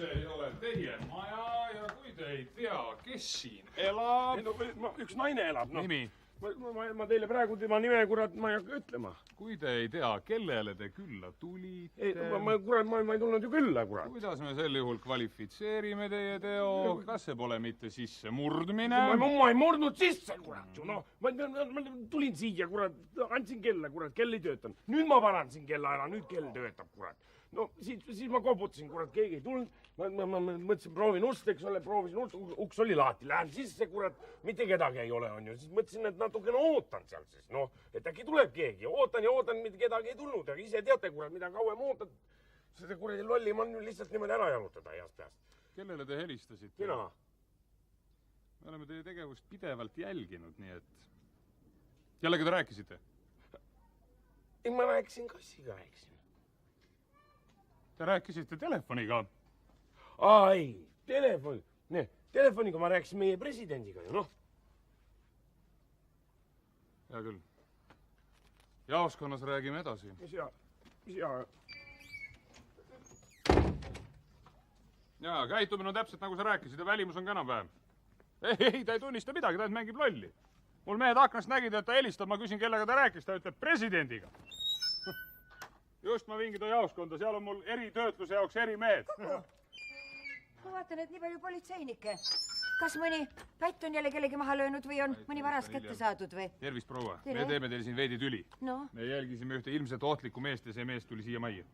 see ei ole teie maja ja kui te ei tea, kes siin elab... Üks naine elab, noh. Nimi? Ma teile praegu tema nime, kurat, ma ei hakka ütlema. Kui te ei tea, kellele te külla tulite... Ei, kurat, ma ei tulnud ju külla, kurat. Kuidas me sel juhul kvalifitseerime teie teo? Kas see pole mitte sisse murdmine? Ma ei murdnud sisse, kurat. No, ma tulin siia, kurat, andsin kella, kurat, kell ei töötanud. Nüüd ma parandasin kella ära, nüüd kell töötab, kurat. No, siis ma koputasin, kurat, keegi ei tulnud. Ma mõtlesin, proovin ust, eks ole, proovisin ust, uks oli lahti, lähen sisse, kurat, mitte kedagi ei ole, on ju. Siis mõtlesin, et natukene ootan seal siis, noh, et äkki tuleb keegi. Ootan ja ootan, mitte kedagi ei tulnud, aga ise teate, kurat, mida kauem ootad, seda kuradi lolli ma nüüd lihtsalt niimoodi ära jalutada heast peast. Kellele te helistasite? Mina. Me oleme teie tegevust pidevalt jälginud, nii et... Kellega te rääkisite? Ei, ma rääkisin kassiga, rääkisin. Te rääkisite telefoniga? Ei, telefoniga ma rääkisin meie presidendiga ju, noh. Hea küll. Jaoskonnas räägime edasi. Mis ja... Jaa, käitumine on täpselt nagu sa rääkisid ja välimus on ka enam-vähem. Ei, ta ei tunnista midagi, ta mängib lolli. Mul mehed aknast nägid, et ta helistab, ma küsin, kellega ta rääkis, ta ütleb presidendiga. Just ma vingin ta jaoskonda, seal on mul eritöötluse jaoks erimehed. Ma vaatan, et nii palju politseinikke. Kas mõni pätt on jälle kellegi maha löönud või on mõni varas kätte saadud või? Tervist, proua. Me teeme teile siin veidi tüli. No? Me jälgisime ühte ilmselt ohtlikku meest ja see mees tuli siia majja.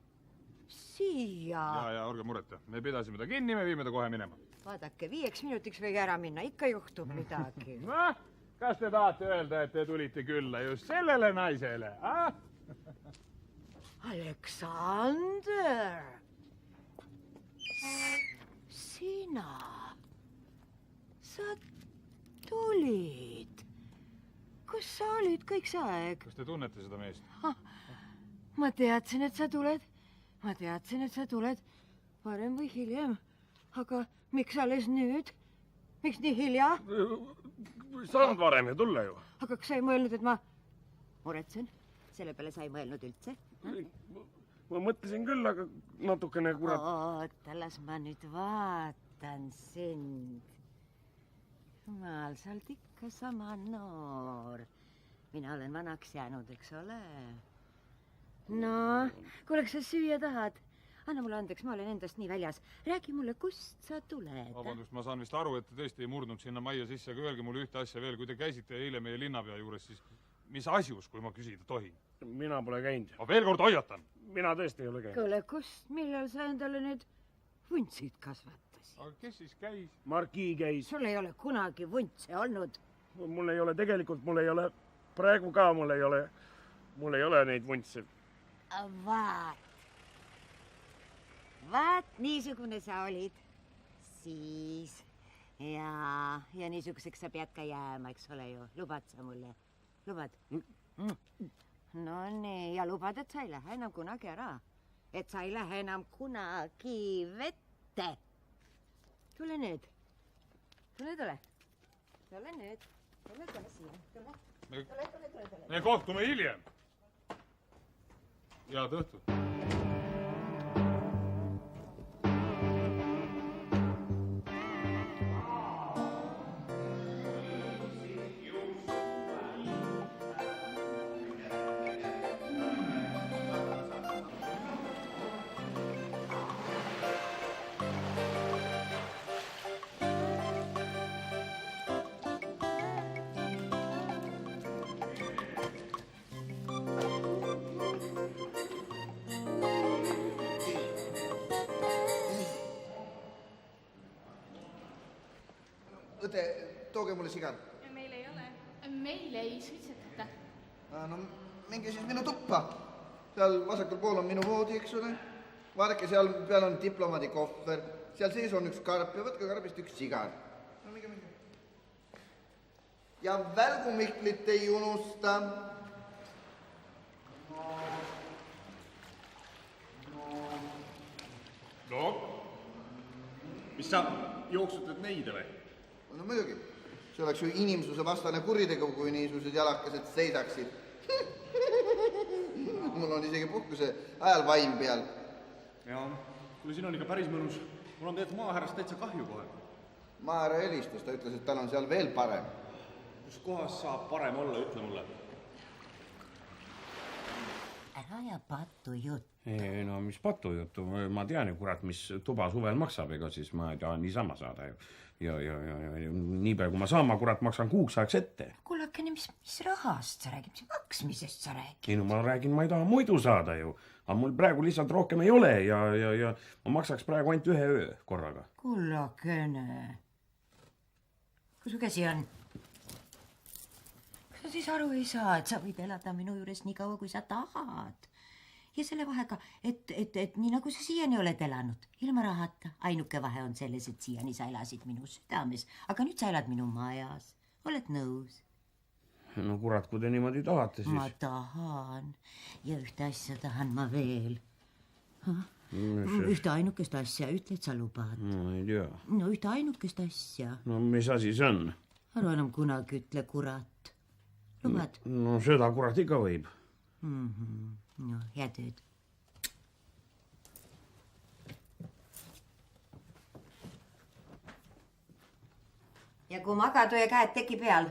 Siia? Ja, orge mureta. Me pidasime ta kinni, me viime ta kohe minema. Vaadake, 5 minutiks võige ära minna, ikka juhtub midagi. Noh, kas te tahate öelda, et te tulite külla just sellele naisele? Aleksander! Sina! Sa tulid! Kus sa olid kõik see aeg? Kas te tunnete seda meest? Ma teadsin, et sa tuled. Ma teadsin, et sa tuled varem või hiljem. Aga miks alles nüüd? Miks nii hilja? Saanud varem ju tulla ju. Aga kas sa ei mõelnud, et ma muretsen? Selle peale sa ei mõelnud üldse? Ma mõtlesin küll, aga natukene kurat... Oota, las ma nüüd vaatan sind. Jumal, sa oled ikka sama noor. Mina olen vanaks jäänud, eks ole? No, kuuleks sa süüa tahad? Anna mulle andeks, ma olen endast nii väljas. Räägi mulle, kust sa tuled? Vabandust, ma saan vist aru, et te tõesti ei murdnud sinna majja sisse, aga öelge mulle ühte asja veel. Kui te käisite eile meie linnapea juures, siis mis asjus, kui ma küsida tohin? Mina pole käinud. Ma veel kord hoiatan. Mina tõesti ei ole käinud. Kuule, kust, millal sa endale need vuntsid kasvatasid? Aga kes siis käis? Markii käis. Sul ei ole kunagi vuntse olnud. Mul ei ole tegelikult, mul ei ole, praegu ka mul ei ole neid vuntse. Vaat, niisugune sa olid siis. Ja niisuguseks sa pead ka jääma, eks ole ju. Lubad sa mulle? Lubad? No nii, ja lubad, et sa ei lähe enam kunagi ära. Et sa ei lähe enam kunagi vette. Tule nüüd. Tule. Tule nüüd. Tule siia. Tule. Me kohtume hiljem. Head õhtut. Õde, tooge mulle sigar. Meil ei ole. Meil ei suitsetata. No, minge siis minu tuppa. Seal vasakul pool on minu voodi, eks ole. Vaadake, seal peal on diplomaadi kohver. Seal sees on üks karp ja võtke karbist üks sigar. No, minge. Ja välgumihklit ei unusta. No, mis sa jooksutad neide või? No muidugi, see oleks ju inimsuse vastane kuritegu, kui niisugused jalakesed seisaksid. Mul on isegi puhkuse ajal vaim peal. Ja, kuule, siin on ikka päris mõnus. mul on tegelikult maahärrast täitsa kahju kohe. Maahärra helistas, ta ütles, et tal on seal veel parem. Kus kohas saab parem olla, ütle mulle. Ära ja patujuttu. Ei, no mis patujuttu, ma tean ju kurat, mis tuba suvel maksab, ega siis ma ei taha niisama saada ju. Ja niipea kui ma saan, ma kurat maksan kuuks ajaks ette. Kullakene, mis rahast sa räägid, mis maksmisest sa räägid? Ei no ma räägin, ma ei taha muidu saada ju. Aga mul praegu lihtsalt rohkem ei ole ja ma maksaks praegu ainult 1 öö korraga. Kullakene. Kus su käsi on? Kas sa siis aru ei saa, et sa võid elada minu juures nii kaua, kui sa tahad? Ja selle vahega, et nii nagu sa siiani oled elanud, ilma rahata. Ainuke vahe on selles, et siiani sa elasid minu südames, aga nüüd sa elad minu majas. Oled nõus? No kurat, kui te niimoodi tahate, siis... Ma tahan. Ja ühte asja tahan ma veel. Ühte ainukest asja, ütle, et sa lubad. No ei tea. No ühte ainukest asja. No mis asi see on? Ära enam kunagi ütle kurat. Lubad? No seda kurat ikka võib. No, hea tööd. Ja kui magad, hoia käed teki peal.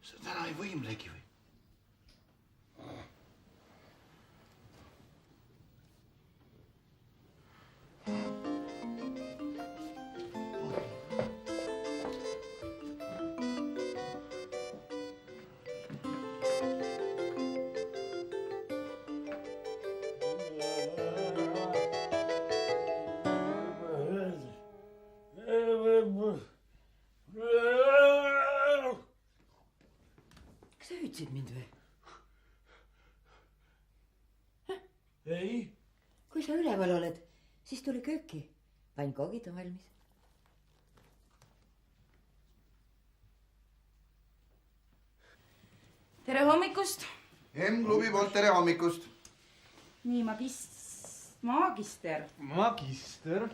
Sa täna ei võimlegi või? Kas sa hüüdsid mind või? Ei. Kui sa üleval oled, siis tuli kööki. Pannkoogid on valmis. Tere hommikust! M-klubi poolt tere hommikust. Nii, magister. Magister.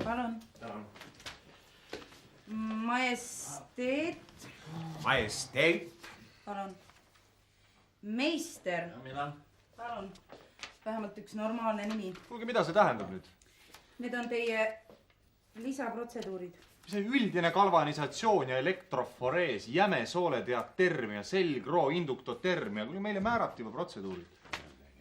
Palun. Tänan. Majesteet. Majesteet. Palun. Meister. Mina. Palun. Vähemalt üks normaalne nimi. Kuulge, mida see tähendab nüüd? Need on teie lisaprotseduurid. See üldine galvanisatsioon ja elektroforees, jäme sooleteatermia, selgroo, induktotermia, kui meile määrati juba protseduurid.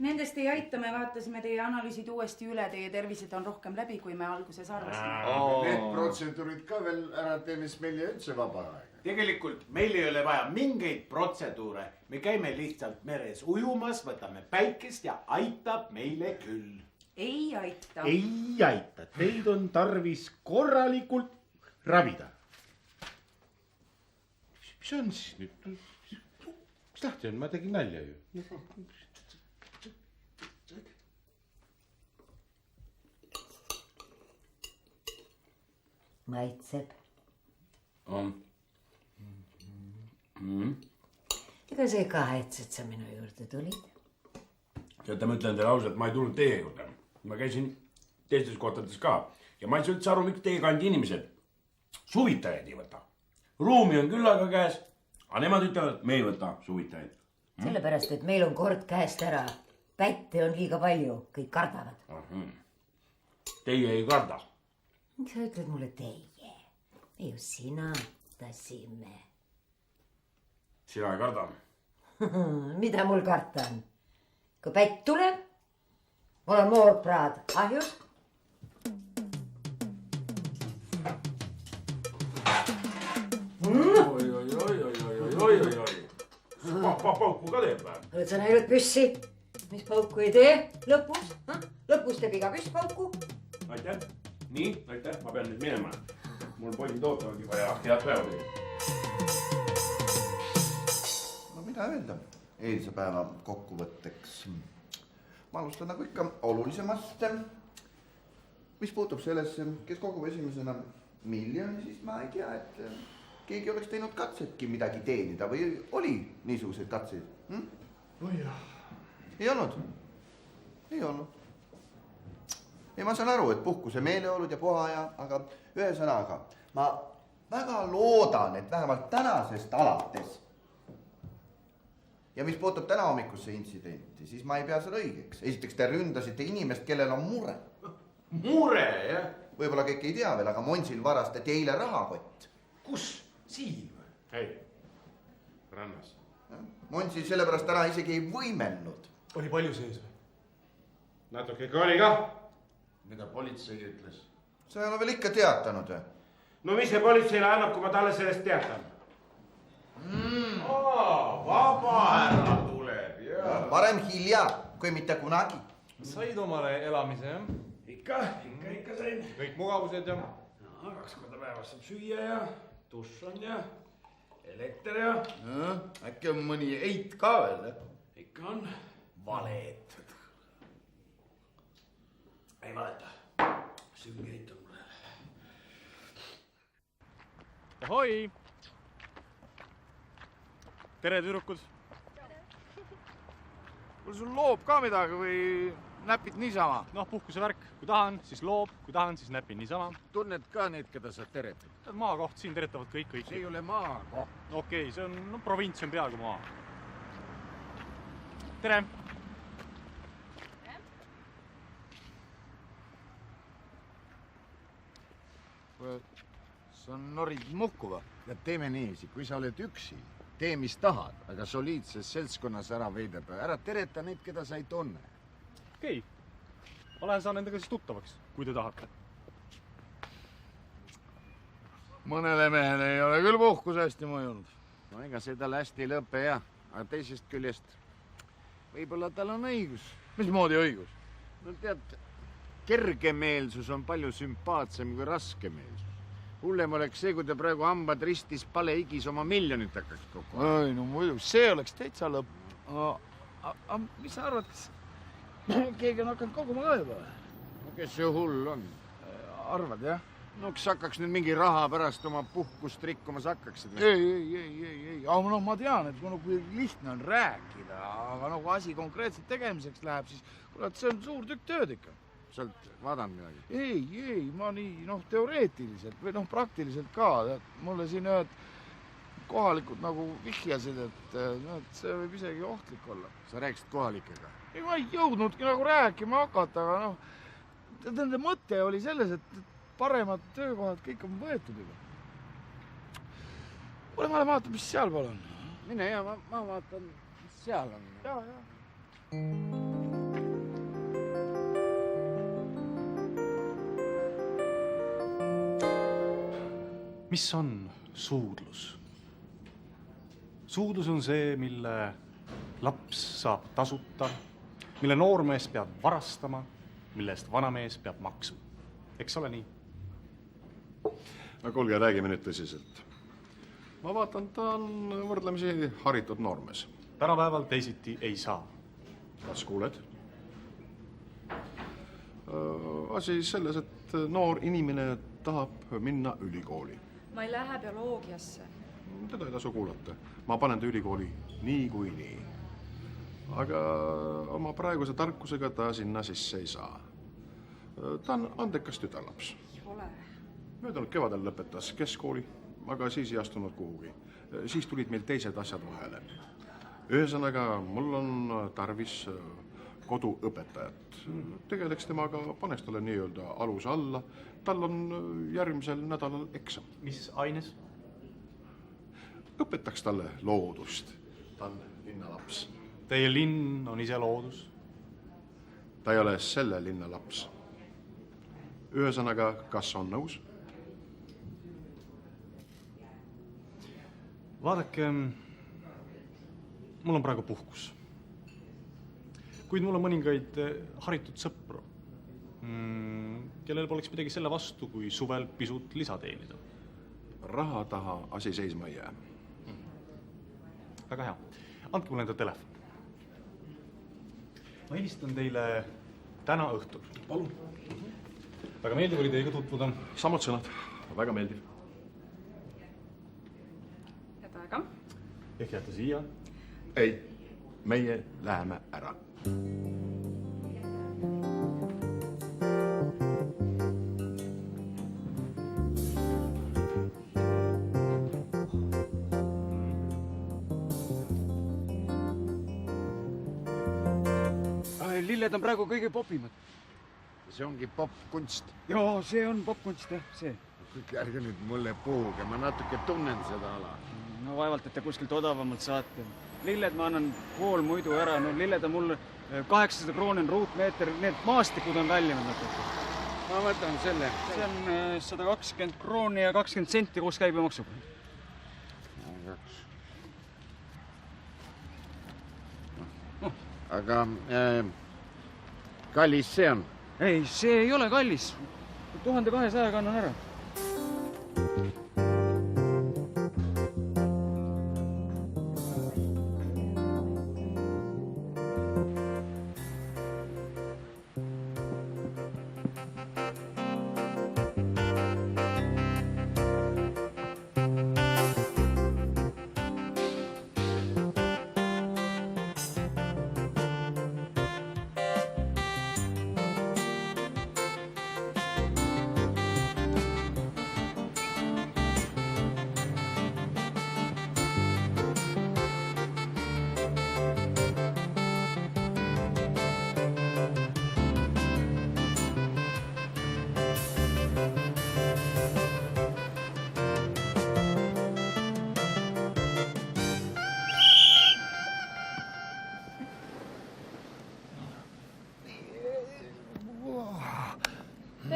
Nendest ei aita, me vaatasime teie analüüsid uuesti üle, teie tervised on rohkem läbi, kui me alguses arvasime. Need protseduurid ka veel ära teeme, siis meil ei üldse vaba aega. Tegelikult meil ei ole vaja mingeid protseduure. Me käime lihtsalt meres ujumas, võtame päikest ja aitab meile küll. Ei aita. Ei aita. Teid on tarvis korralikult ravida. Mis on siis nüüd? Mis tahti on? Ma tegin nalja ju. Maitseb. Ega see kahetsed sa minu juurde tulid? Teate, ma ütlen teile ausalt, ma ei tulnud teie juurde. Ma käisin teistes kohtades ka. Ja ma ei saa üldse aru, miks teie kandi inimesed suvitajaid ei võta. Ruumi on küllaga käes, aga nemad ütlevad, me ei võta suvitajaid. Sellepärast, et meil on kord käest ära. Pätte on liiga palju, kõik kardavad. Teie ei karda. Miks sa ütled mulle teie? Me ju sinatasime. Sina ei karda? Mida mul karta on? Kui pätt tuleb, mul on moorpraad ahjus. Pauku ka teeb või? Oled sa näinud püssi? Mis pauku ei tee? Lõpus? Lõpus teeb iga püss pauku. Aitäh. Nii, aitäh. Ma pean nüüd minema. Mul poisid ootavad juba ja head päeva. No mida öelda eilse päeva kokkuvõtteks? Ma alustan nagu ikka olulisemast. Mis puutub sellesse, kes kogub esimesena miljoni, siis ma ei tea, et keegi oleks teinud katsetki midagi teenida või oli niisuguseid katseid? Ei olnud. Ei olnud. Ei, ma saan aru, et puhkuse meeleolud ja puhaja, aga ühesõnaga, ma väga loodan, et vähemalt tänasest alates. Ja mis puutub täna hommikusse intsidenti, siis ma ei pea seda õigeks. Esiteks te ründasite inimest, kellel on mure. Mure, jah? Võib-olla kõik ei tea veel, aga Monsil varastati eile rahakott. Kus? Siin või? Ei, rannas. Monsi sellepärast täna isegi ei võimelnud. Oli palju sees või? Natuke ikka oli ka. Mida politsei ütles? Sa ei ole veel ikka teatanud või? No mis see politseile annab, kui ma talle sellest teatan? Vaba härra tuleb, jah. Parem hilja, kui mitte kunagi. Said omale elamise, jah? Ikka sain. Kõik mugavused ja? 2 korda päevas saab süüa ja dušš on ja elekter ja. Äkki on mõni eit ka veel? Ikka on. Valed. Ei valeta. Sünge eit on mulle. Ahoi! Tere, tüdrukud! Kuule, sul loob ka midagi või näpid niisama? Noh, puhkusevärk. Kui tahan, siis loob. Kui tahan, siis näpin niisama. Tunned ka neid, keda sa teretad? Maakoht, siin teretavad kõik. See ei ole maakoht. Okei, see on, provints on peaaegu maa. Tere! Sa norid muhku või? Ja teeme niiviisi, kui sa oled üksi, tee mis tahad, aga soliidses seltskonnas ära veidab. Ära tereta neid, keda sa ei tunne. Okei. Ma lähen saan nendega siis tuttavaks, kui te tahate. Mõnele mehele ei ole küll puhkus hästi mõjunud. No ega see tal hästi ei lõpe jah, aga teisest küljest võib-olla tal on õigus. Mismoodi õigus? No tead, kergemeelsus on palju sümpaatsem kui raskemeelsus. Hullem oleks see, kui ta praegu hambad ristis palehigis oma miljonit hakkaks kokku. Ei, no muidu, see oleks täitsa lõpp. Aga mis sa arvad, kas keegi on hakanud koguma ka juba? No kes see hull on? Arvad, jah? No kas hakkaks nüüd mingi raha pärast oma puhkust rikkumas hakkaksid? Ei. Aga no ma tean, et kui lihtne on rääkida, aga kui asi konkreetselt tegemiseks läheb, siis kurat, see on suur tükk tööd ikka. Sa oled vaadanud midagi? Ei, ma nii, teoreetiliselt või praktiliselt ka. Mulle siin ühed kohalikud nagu vihjasid, et see võib isegi ohtlik olla. Sa rääkisid kohalikega? Ei, ma ei jõudnudki nagu rääkima hakata, aga nende mõte oli selles, et paremad töökohad kõik on võetud juba. Ole ma vaatan, mis seal pool on. Mine ja ma vaatan, mis seal on. Ja. Mis on suudlus? Suudlus on see, mille laps saab tasuta, mille noormees peab varastama, mille eest vanamees peab maksma. Eks ole nii? No kuulge, räägime nüüd tõsiselt. Ma vaatan, ta on võrdlemisi haritud noormees. Tänapäeval teisiti ei saa. Kas kuuled? Asi selles, et noor inimene tahab minna ülikooli. Ma ei lähe bioloogiasse. Teda ei tasu kuulata. Ma panen ta ülikooli nii kui nii. Aga oma praeguse tarkusega ta sinna sisse ei saa. ta on andekas tütarlaps. Ole. Möödunud kevadel lõpetas keskkooli, aga siis ei astunud kuhugi. Siis tulid meil teised asjad vahele. Ühesõnaga, mul on tarvis koduõpetajat. Tegeleks temaga, paneks talle nii-öelda aluse alla. Tal on järgmisel nädalal eksam. Mis aines? Õpetaks talle loodust. Ta on linnalaps. Teie linn on ise loodus? Ta ei ole selle linna laps. Ühesõnaga, kas on nõus? Vaadake, mul on praegu puhkus. Kuid mul on mõningaid haritud sõpru, kellel poleks midagi selle vastu, kui suvel pisut lisa teenida. Raha taha asi seisma ei jää. Väga hea. Andke mulle enda telefon. Ma helistan teile täna õhtul. Palun. Väga meeldiv oli teiega tutvuda. Samad sõnad. Väga meeldiv. Head aega. Ehk jääte siia? Ei, meie läheme ära. Lilled on praegu kõige popimad. See ongi popkunst. Jaa, see on popkunst, jah, see. Ärge nüüd mulle puhuge, ma natuke tunnen seda ala. No vaevalt, et te kuskilt odavamalt saate. Lilled ma annan pool muidu ära, no lilled on mul 800 krooni ruutmeeter, need maastikud on välja mõndatud. Ma võtan selle. See on 120 krooni ja 20 senti koos käibemaksuga. Aga kallis see on? Ei, see ei ole kallis. 1200 annan ära.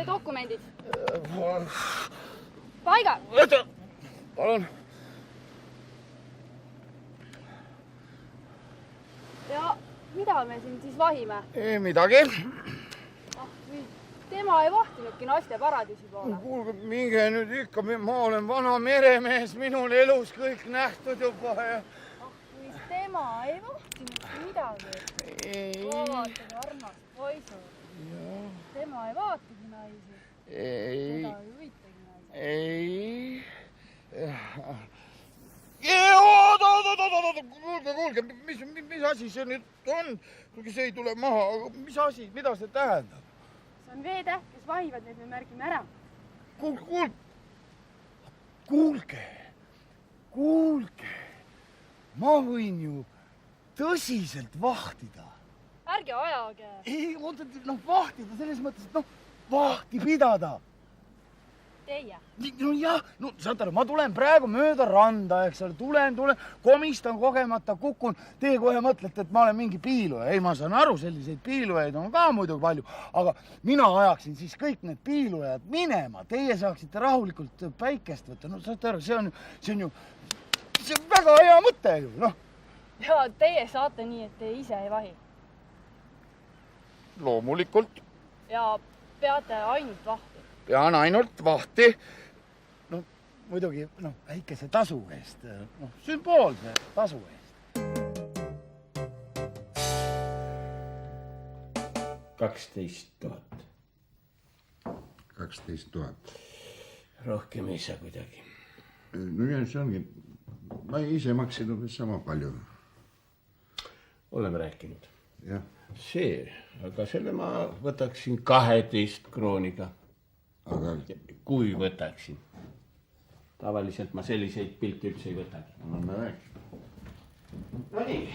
Dokumendid. Paiga. Palun. Ja mida me siin siis vahime? Ei midagi. Tema ei vahtinudki naiste paradiisi poole. Kuulge, minge nüüd ikka, ma olen vana meremees, minul elus kõik nähtud juba. Kui tema ei vahtinudki midagi. Vaatage, armas poisu. Tema ei vaatagi naisi. Seda ei huvitagi naisi. Ei. Kuulge, mis asi see nüüd on? Kuulge, see ei tule maha. Mis asi, mida see tähendab? See on veetäht, kes vahivad, need me märgime ära. Kuulge. Ma võin ju tõsiselt vahtida. Ärge ajage. Ei, vahtida selles mõttes, et vahti pidada. Teie? No jah, saad aru, ma tulen praegu mööda randa, eks ole, tulen, komistan kogemata, kukun. Teie kohe mõtlete, et ma olen mingi piiluja. Ei, ma saan aru, selliseid piilujaid on ka muidugi palju, aga mina ajaksin siis kõik need piilujad minema. Teie saaksite rahulikult päikest võtta. No saate aru, see on väga hea mõte ju, noh. Ja teie saate nii, et te ise ei vahi. Loomulikult. Ja peate ainult vahti. Pean ainult vahti. No, muidugi, väikese tasu eest. Sümboolse tasu eest. 12 000. 12 000. Rohkem ei saa kuidagi. No ja see ongi. Ma ise maksin sama palju. Oleme rääkinud. Jah. see, aga selle ma võtaksin 12 krooniga. Aga kui võtaksin. Tavaliselt ma selliseid pilte üldse ei võtagi. no me räägime. No nii.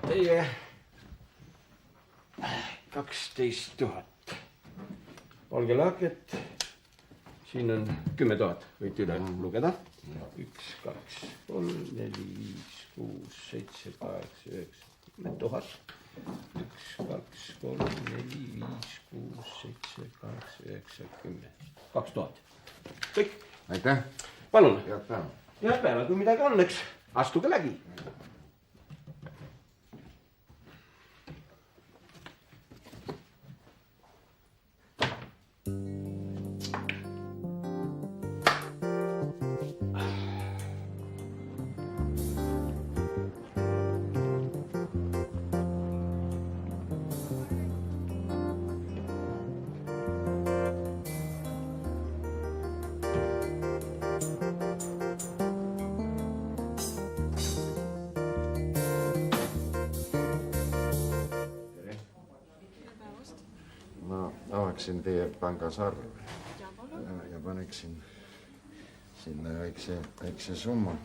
Teie 12 000. Olge lahked. Siin on 10 000. Võite üle lugeda. 1, 2, 3, 4, 5, 6, 7, 8, 9, 10 000. 1, 2, 3, 4, 5, 6, 7, 8, 9, 10. 2000. Kõik. Aitäh. Palun. Head päeva. Head päeva, kui midagi on, eks astuge läbi. Ma avaksin teie pangas arve ja paneksin sinna väikse summa.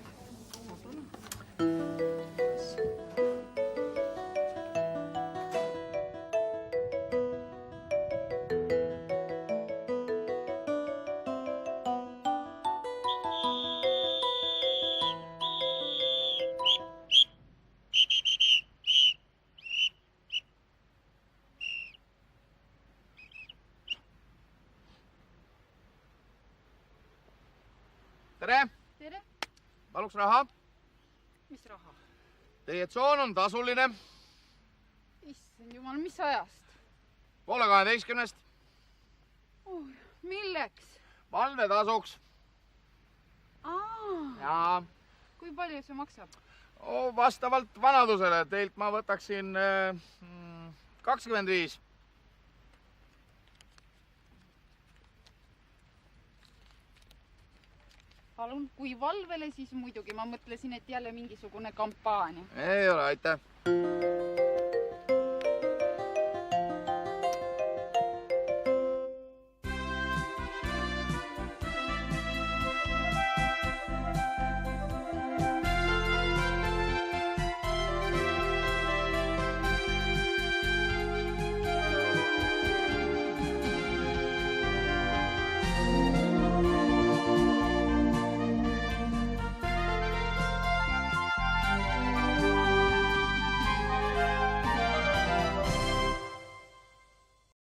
Tere! Tere! Paluks raha. Mis raha? Teie tsoon on tasuline. Issand jumal, mis ajast? 11:30. Milleks? Valvetasuks. Ja Kui palju see maksab? vastavalt vanadusele teilt ma võtaksin 25. Palun, kui valvele, siis muidugi ma mõtlesin, et jälle mingisugune kampaania. Ei ole, aitäh.